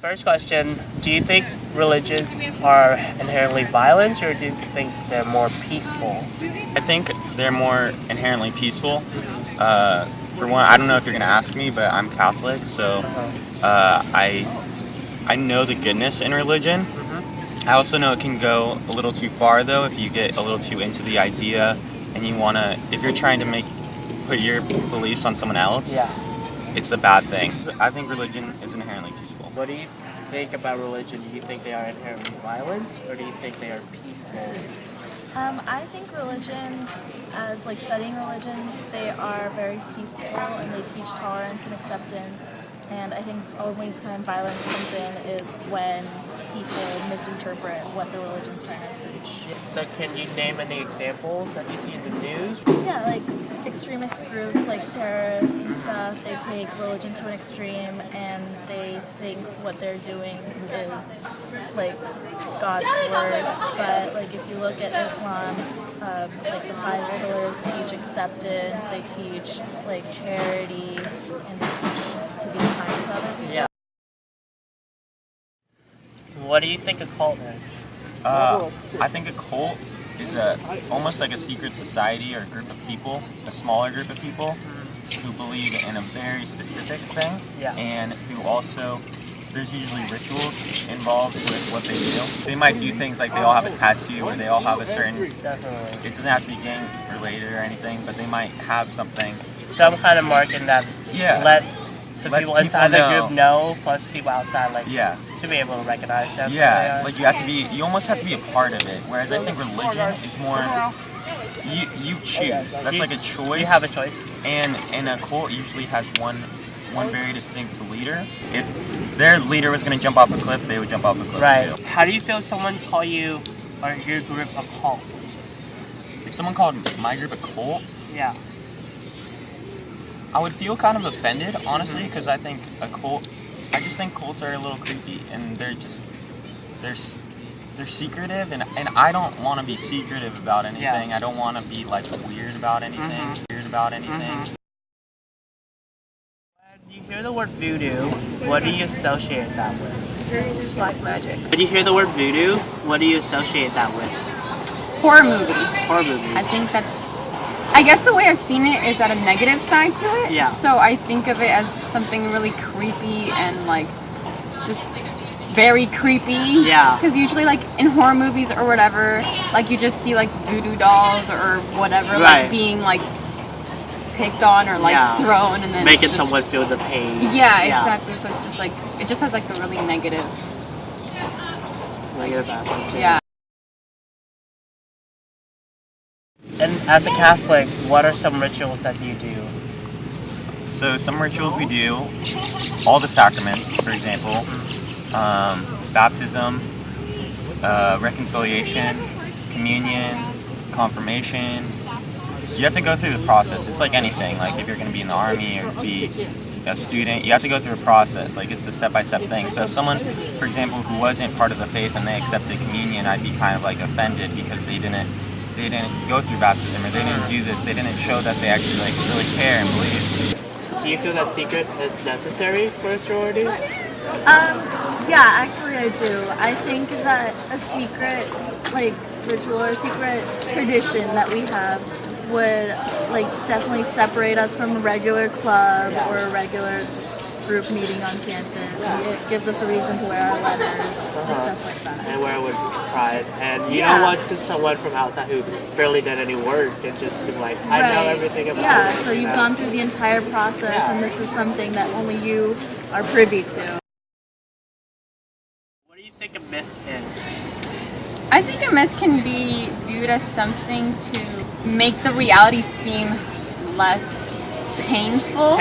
First question, do you think religions are inherently violent, or do you think they're more peaceful? I think they're more inherently peaceful. For one, I don't know if you're going to ask me, but I'm Catholic, so I know the goodness in religion. I also know it can go a little too far, though, if you get a little too into the idea and you want to, if you're trying to put your beliefs on someone else, it's a bad thing. I think religion is inherently peaceful. What do you think about religion? Do you think they are inherently violent, or do you think they are peaceful? I think religions, as studying religions, they are very peaceful and they teach tolerance and acceptance. And I think only time violence comes in is when people misinterpret what the religion's trying to teach. So can you name any examples that you see in the news? Yeah, extremist groups like terrorists and stuff, they take religion to an extreme and they think what they're doing is God's word. But if you look at Islam, the five pillars teach acceptance, they teach charity, and they teach to be kind to other people. Yeah. What do you think a cult is? I think a cult is almost like a secret society or a group of people, a smaller group of people who believe in a very specific thing, and who also, there's usually rituals involved with what they do. They might do things like they all have a tattoo or they all have a certain, it doesn't have to be gang related or anything, but they might have something. Some kind of marking that let the people inside the group know, plus people outside to be able to recognize them. You almost have to be a part of it, whereas I think religion is more, you choose. That's like a choice. You have a choice. And a cult usually has one very distinct leader. If their leader was going to jump off a cliff, they would jump off a cliff. Right. Too. How do you feel if someone call you or your group a cult? If someone called my group a cult, yeah, I would feel kind of offended, honestly, because I think I just think cults are a little creepy, and they're secretive, and I don't want to be secretive about anything. I don't want to be weird about anything. When you hear the word voodoo, what do you associate that with? Black magic. When you hear the word voodoo, what do you associate that with? Horror movies. Horror movies. I guess the way I've seen it is at a negative side to it. Yeah. So I think of it as something really creepy and just very creepy. Yeah. Because usually in horror movies or whatever, you just see voodoo dolls or whatever being picked on or thrown and then making someone feel the pain. Yeah, exactly. So it's just it just has a really negative aspect too. Yeah. And as a Catholic, what are some rituals that you do? So some rituals we do, all the sacraments, for example, baptism, reconciliation, communion, confirmation. You have to go through the process. It's like anything. If you're going to be in the army or be a student, you have to go through a process. It's a step-by-step thing. So if someone, for example, who wasn't part of the faith and they accepted communion, I'd be kind of offended because they didn't go through baptism, or they didn't do this. They didn't show that they actually really care and believe. Do you feel that secret is necessary for a sorority? Yeah, actually I do. I think that a secret ritual or a secret tradition that we have would definitely separate us from a regular club or a regular group meeting on campus. It gives us a reason to wear our letters and stuff like that. And wear it with pride. And you don't want just someone from outside who barely did any work and just be I know everything about it. Yeah, so you've gone through the entire process and this is something that only you are privy to. What do you think a myth is? I think a myth can be viewed as something to make the reality seem less painful.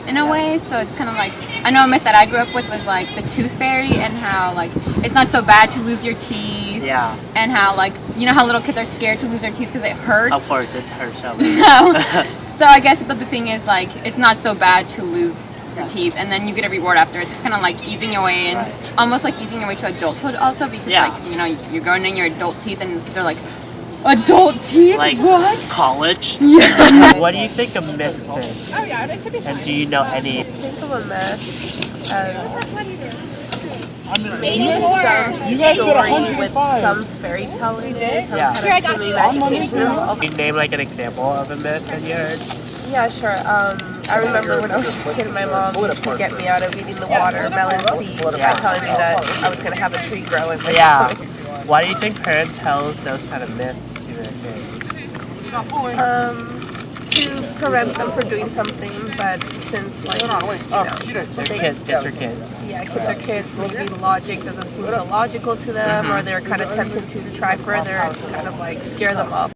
In a way, so it's kind of I know a myth that I grew up with was the tooth fairy, and how it's not so bad to lose your teeth. Yeah. And how how little kids are scared to lose their teeth because it hurts. Of course, it hurts. So I guess the thing is it's not so bad to lose your teeth, and then you get a reward after. It's kind of easing your way in, almost easing your way to adulthood also, because you're growing in your adult teeth, and they're adult teeth? What? College? Yeah. What do you think a myth is? Oh yeah, that should be fine. And do you know any? Think of a myth as maybe some story with some fairy tale in it, some kind of imagination involved. Can you name like an example of a myth that you heard? Yeah, sure. I remember when I was a kid, my mom used to get me out of eating the watermelon seeds by telling me that I was going to have a tree grow in my stomach. Why do you think parents tells those kind of myths to their kids? To prevent them from doing something, but since like, kids are kids. Yeah, kids are kids, maybe logic doesn't seem so logical to them, or they're kind of tempted to try further, it's kind of like scare them up.